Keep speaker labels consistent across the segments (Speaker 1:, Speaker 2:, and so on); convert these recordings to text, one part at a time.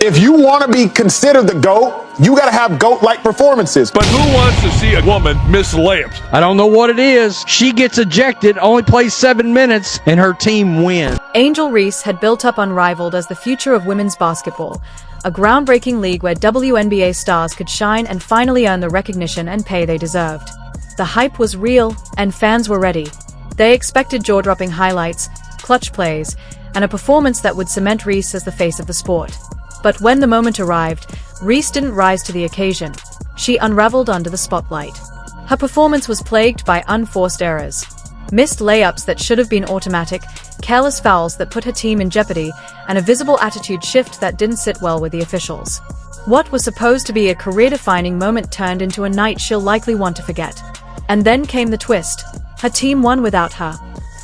Speaker 1: If you want to be considered the GOAT, you got to have GOAT-like performances.
Speaker 2: But who wants to see a woman miss layups?
Speaker 3: I don't know what it is. She gets ejected, only plays 7 minutes, and her team wins.
Speaker 4: Angel Reese had built up Unrivaled as the future of women's basketball, a groundbreaking league where WNBA stars could shine and finally earn the recognition and pay they deserved. The hype was real, and fans were ready. They expected jaw-dropping highlights, clutch plays, and a performance that would cement Reese as the face of the sport. But when the moment arrived, Reese didn't rise to the occasion. She unraveled under the spotlight. Her performance was plagued by unforced errors. Missed layups that should have been automatic, careless fouls that put her team in jeopardy, and a visible attitude shift that didn't sit well with the officials. What was supposed to be a career-defining moment turned into a night she'll likely want to forget. And then came the twist. Her team won without her.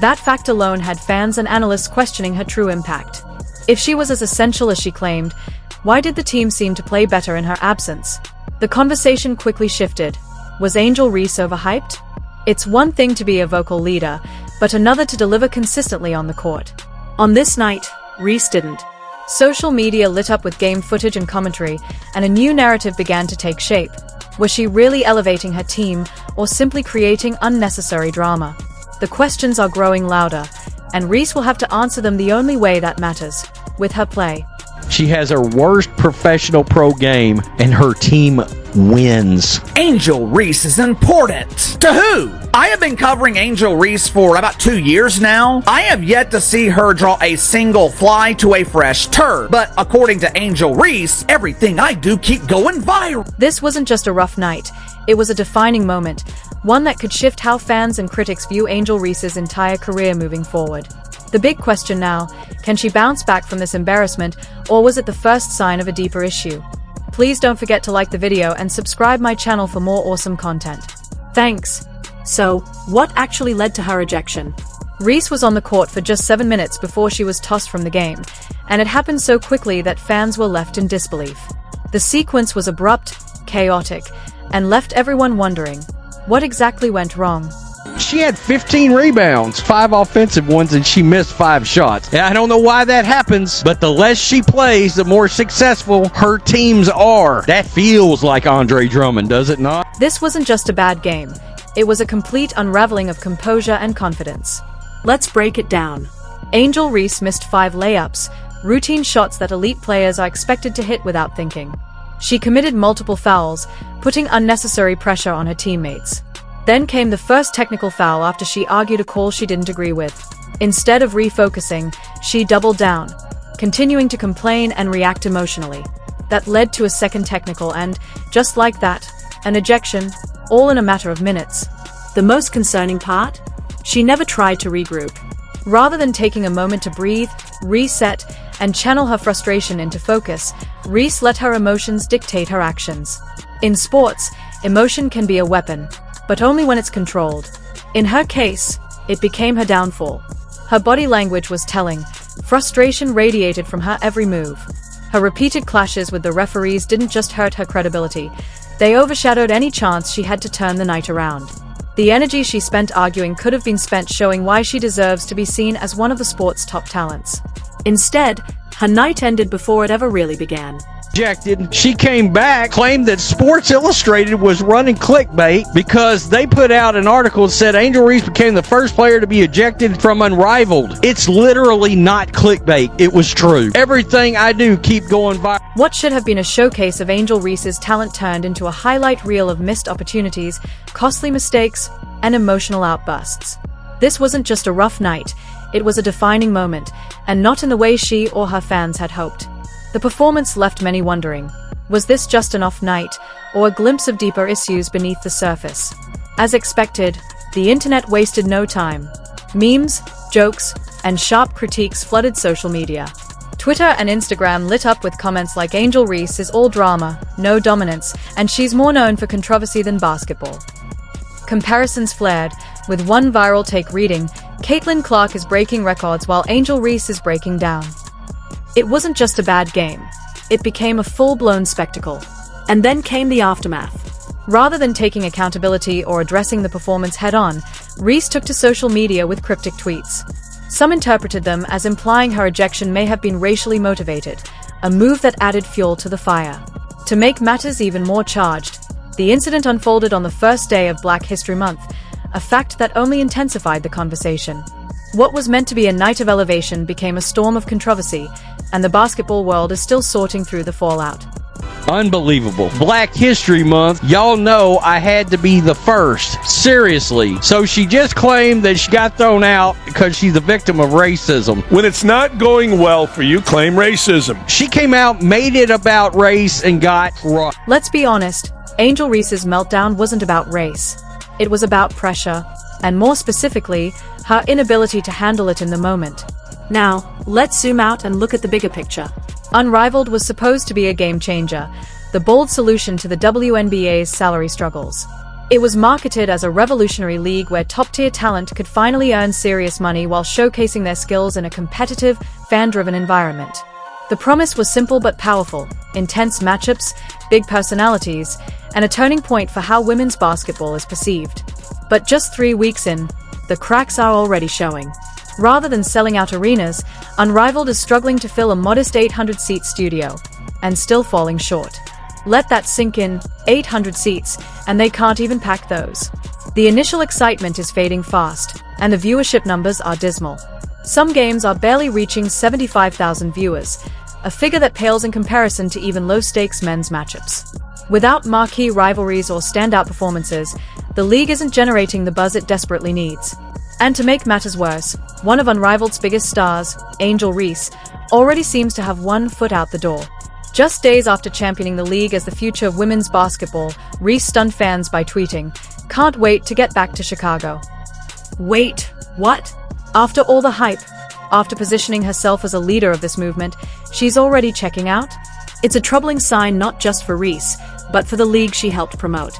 Speaker 4: That fact alone had fans and analysts questioning her true impact. If she was as essential as she claimed, why did the team seem to play better in her absence? The conversation quickly shifted. Was Angel Reese overhyped? It's one thing to be a vocal leader, but another to deliver consistently on the court. On this night, Reese didn't. Social media lit up with game footage and commentary, and a new narrative began to take shape. Was she really elevating her team, or simply creating unnecessary drama? The questions are growing louder, and Reese will have to answer them the only way that matters, with her play.
Speaker 3: She has her worst professional pro game, and her team wins.
Speaker 5: Angel Reese is important. To who? I have been covering Angel Reese for about 2 years now. I have yet to see her draw a single fly to a fresh turd. But according to Angel Reese, everything I do keep going viral.
Speaker 4: This wasn't just a rough night. It was a defining moment, one that could shift how fans and critics view Angel Reese's entire career moving forward. The big question now, can she bounce back from this embarrassment, or was it the first sign of a deeper issue? Please don't forget to like the video and subscribe my channel for more awesome content. Thanks. So, what actually led to her ejection? Reese was on the court for just 7 minutes before she was tossed from the game, and it happened so quickly that fans were left in disbelief. The sequence was abrupt, chaotic, and left everyone wondering, what exactly went wrong?
Speaker 3: She had 15 rebounds, 5 offensive ones, and she missed 5 shots. And I don't know why that happens, but the less she plays, the more successful her teams are. That feels like Andre Drummond, does it not?
Speaker 4: This wasn't just a bad game. It was a complete unraveling of composure and confidence. Let's break it down. Angel Reese missed 5 layups, routine shots that elite players are expected to hit without thinking. She committed multiple fouls, putting unnecessary pressure on her teammates. Then came the first technical foul after she argued a call she didn't agree with. Instead of refocusing, she doubled down, continuing to complain and react emotionally. That led to a second technical and, just like that, an ejection, all in a matter of minutes. The most concerning part? She never tried to regroup. Rather than taking a moment to breathe, reset, and channel her frustration into focus, Reese let her emotions dictate her actions. In sports, emotion can be a weapon, but only when it's controlled. In her case, it became her downfall. Her body language was telling. Frustration radiated from her every move. Her repeated clashes with the referees didn't just hurt her credibility, they overshadowed any chance she had to turn the night around. The energy she spent arguing could have been spent showing why she deserves to be seen as one of the sport's top talents. Instead, her night ended before it ever really began.
Speaker 3: Ejected. She came back, claimed that Sports Illustrated was running clickbait because they put out an article that said Angel Reese became the first player to be ejected from Unrivaled. It's literally not clickbait. It was true. Everything I do keep going viral.
Speaker 4: What should have been a showcase of Angel Reese's talent turned into a highlight reel of missed opportunities, costly mistakes, and emotional outbursts. This wasn't just a rough night, it was a defining moment, and not in the way she or her fans had hoped. The performance left many wondering, was this just an off night, or a glimpse of deeper issues beneath the surface? As expected, the internet wasted no time. Memes, jokes, and sharp critiques flooded social media. Twitter and Instagram lit up with comments like Angel Reese is all drama, no dominance, and she's more known for controversy than basketball. Comparisons flared, with one viral take reading, Caitlin Clark is breaking records while Angel Reese is breaking down. It wasn't just a bad game. It became a full-blown spectacle. And then came the aftermath. Rather than taking accountability or addressing the performance head-on, Reese took to social media with cryptic tweets. Some interpreted them as implying her ejection may have been racially motivated, a move that added fuel to the fire. To make matters even more charged, the incident unfolded on the first day of Black History Month, a fact that only intensified the conversation. What was meant to be a night of elevation became a storm of controversy, and the basketball world is still sorting through the fallout.
Speaker 3: Unbelievable. Black History Month. Y'all know I had to be the first. Seriously. So she just claimed that she got thrown out because she's a victim of racism.
Speaker 2: When it's not going well for you, claim racism.
Speaker 3: She came out, made it about race, and got crushed.
Speaker 4: Let's be honest, Angel Reese's meltdown wasn't about race. It was about pressure, and more specifically, her inability to handle it in the moment. Now, let's zoom out and look at the bigger picture. Unrivaled was supposed to be a game changer, the bold solution to the WNBA's salary struggles. It was marketed as a revolutionary league where top-tier talent could finally earn serious money while showcasing their skills in a competitive, fan-driven environment. The promise was simple but powerful: intense matchups, big personalities, and a turning point for how women's basketball is perceived. But just 3 weeks in, the cracks are already showing. Rather than selling out arenas, Unrivaled is struggling to fill a modest 800-seat studio, and still falling short. Let that sink in, 800 seats, and they can't even pack those. The initial excitement is fading fast, and the viewership numbers are dismal. Some games are barely reaching 75,000 viewers, a figure that pales in comparison to even low-stakes men's matchups. Without marquee rivalries or standout performances, the league isn't generating the buzz it desperately needs. And to make matters worse, one of Unrivaled's biggest stars, Angel Reese, already seems to have one foot out the door. Just days after championing the league as the future of women's basketball, Reese stunned fans by tweeting, "Can't wait to get back to Chicago." Wait, what? After all the hype, after positioning herself as a leader of this movement, she's already checking out? It's a troubling sign not just for Reese, but for the league she helped promote.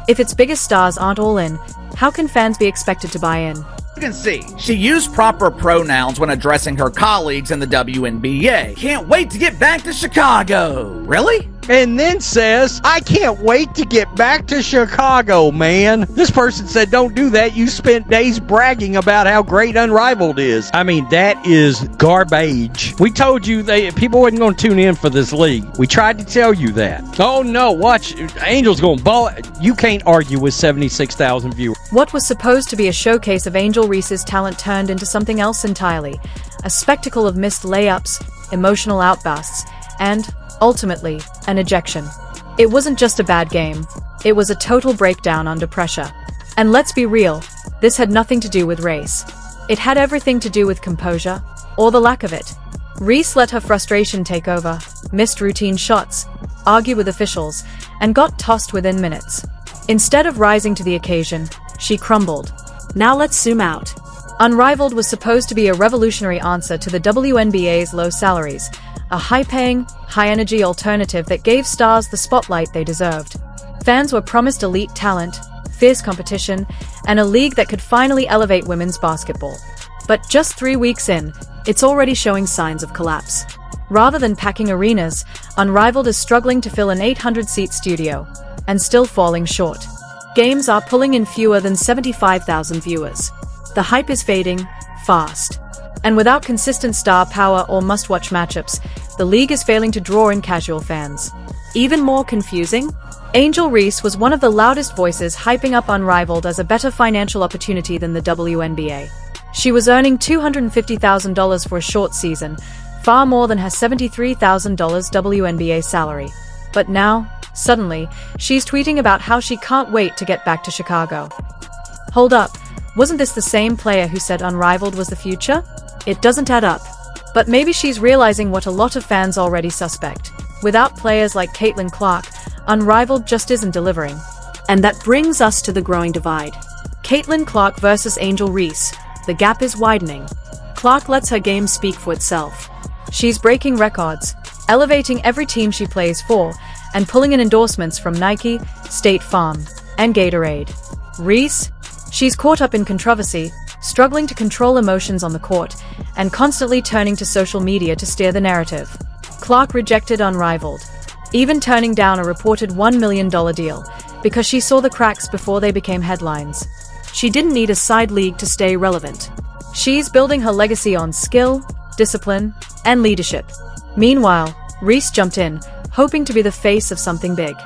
Speaker 4: If its biggest stars aren't all in, how can fans be expected to buy in?
Speaker 5: You can see, she used proper pronouns when addressing her colleagues in the WNBA. Can't wait to get back to Chicago. Really?
Speaker 3: And then says, "I can't wait to get back to Chicago, man." This person said, "Don't do that. You spent days bragging about how great Unrivaled is." I mean, that is garbage. We told you people wasn't going to tune in for this league. We tried to tell you that. Oh no, watch. Angel's going to ball. You can't argue with 76,000 viewers.
Speaker 4: What was supposed to be a showcase of Angel Reese's talent turned into something else entirely. A spectacle of missed layups, emotional outbursts, and, ultimately, an ejection. It wasn't just a bad game. It was a total breakdown under pressure. And let's be real, this had nothing to do with race. It had everything to do with composure, or the lack of it. Reese let her frustration take over, missed routine shots, argued with officials, and got tossed within minutes. Instead of rising to the occasion, she crumbled. Now let's zoom out. Unrivaled was supposed to be a revolutionary answer to the WNBA's low salaries, a high-paying, high-energy alternative that gave stars the spotlight they deserved. Fans were promised elite talent, fierce competition, and a league that could finally elevate women's basketball. But just 3 weeks in, it's already showing signs of collapse. Rather than packing arenas, Unrivaled is struggling to fill an 800-seat studio, and still falling short. Games are pulling in fewer than 75,000 viewers. The hype is fading, fast. And without consistent star power or must-watch matchups, the league is failing to draw in casual fans. Even more confusing? Angel Reese was one of the loudest voices hyping up Unrivaled as a better financial opportunity than the WNBA. She was earning $250,000 for a short season, far more than her $73,000 WNBA salary. But now, suddenly, she's tweeting about how she can't wait to get back to Chicago. Hold up, wasn't this the same player who said Unrivaled was the future? It doesn't add up. But maybe she's realizing what a lot of fans already suspect. Without players like Caitlin Clark, Unrivaled just isn't delivering. And that brings us to the growing divide. Caitlin Clark versus Angel Reese. The gap is widening. Clark lets her game speak for itself. She's breaking records, elevating every team she plays for, and pulling in endorsements from Nike, State Farm, and Gatorade. Reese? She's caught up in controversy, struggling to control emotions on the court, and constantly turning to social media to steer the narrative. Clark rejected Unrivaled, even turning down a reported $1 million deal, because she saw the cracks before they became headlines. She didn't need a side league to stay relevant. She's building her legacy on skill, discipline, and leadership. Meanwhile, Reese jumped in, hoping to be the face of something big.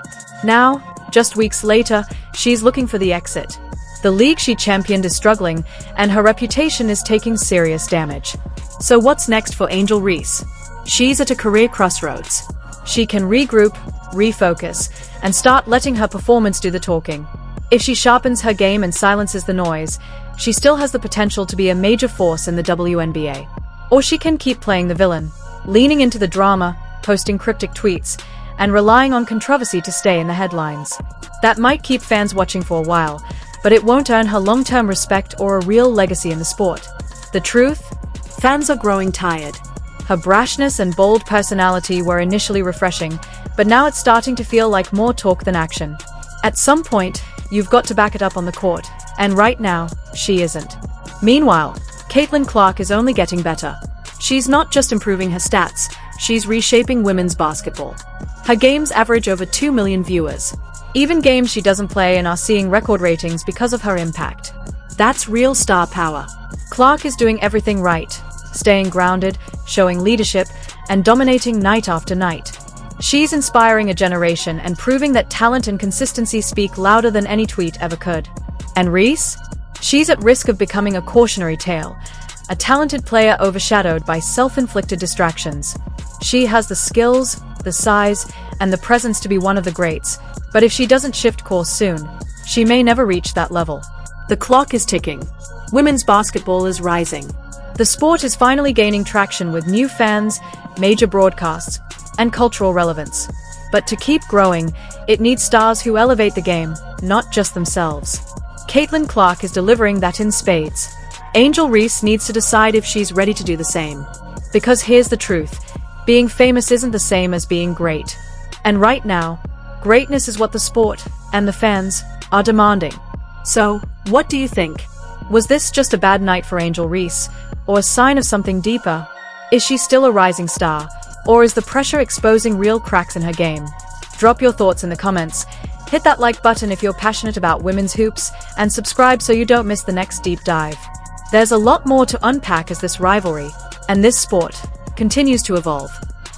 Speaker 4: Now, just weeks later, she's looking for the exit. The league she championed is struggling, and her reputation is taking serious damage. So what's next for Angel Reese? She's at a career crossroads. She can regroup, refocus, and start letting her performance do the talking. If she sharpens her game and silences the noise, she still has the potential to be a major force in the WNBA. Or she can keep playing the villain, leaning into the drama, posting cryptic tweets, and relying on controversy to stay in the headlines. That might keep fans watching for a while, but it won't earn her long-term respect or a real legacy in the sport. The truth? Fans are growing tired. Her brashness and bold personality were initially refreshing, but now it's starting to feel like more talk than action. At some point, you've got to back it up on the court, and right now, she isn't. Meanwhile, Caitlin Clark is only getting better. She's not just improving her stats, she's reshaping women's basketball. Her games average over 2 million viewers. Even games she doesn't play and are seeing record ratings because of her impact. That's real star power. Clark is doing everything right, staying grounded, showing leadership, and dominating night after night. She's inspiring a generation and proving that talent and consistency speak louder than any tweet ever could. And Reese? She's at risk of becoming a cautionary tale, a talented player overshadowed by self-inflicted distractions. She has the skills, the size, and the presence to be one of the greats, but if she doesn't shift course soon, she may never reach that level.
Speaker 6: The clock is ticking. Women's basketball is rising.
Speaker 4: The sport is finally gaining traction with new fans, major broadcasts, and cultural relevance. But to keep growing, it needs stars who elevate the game, not just themselves. Caitlin Clark is delivering that in spades. Angel Reese needs to decide if she's ready to do the same. Because here's the truth, being famous isn't the same as being great. And right now, greatness is what the sport, and the fans, are demanding.
Speaker 6: So, what do you think?
Speaker 4: Was this just a bad night for Angel Reese, or a sign of something deeper? Is she still a rising star, or is the pressure exposing real cracks in her game? Drop your thoughts in the comments, hit that like button if you're passionate about women's hoops, and subscribe so you don't miss the next deep dive. There's a lot more to unpack as this rivalry, and this sport, continues to evolve.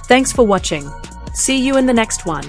Speaker 4: Thanks for watching.
Speaker 6: See you in the next one.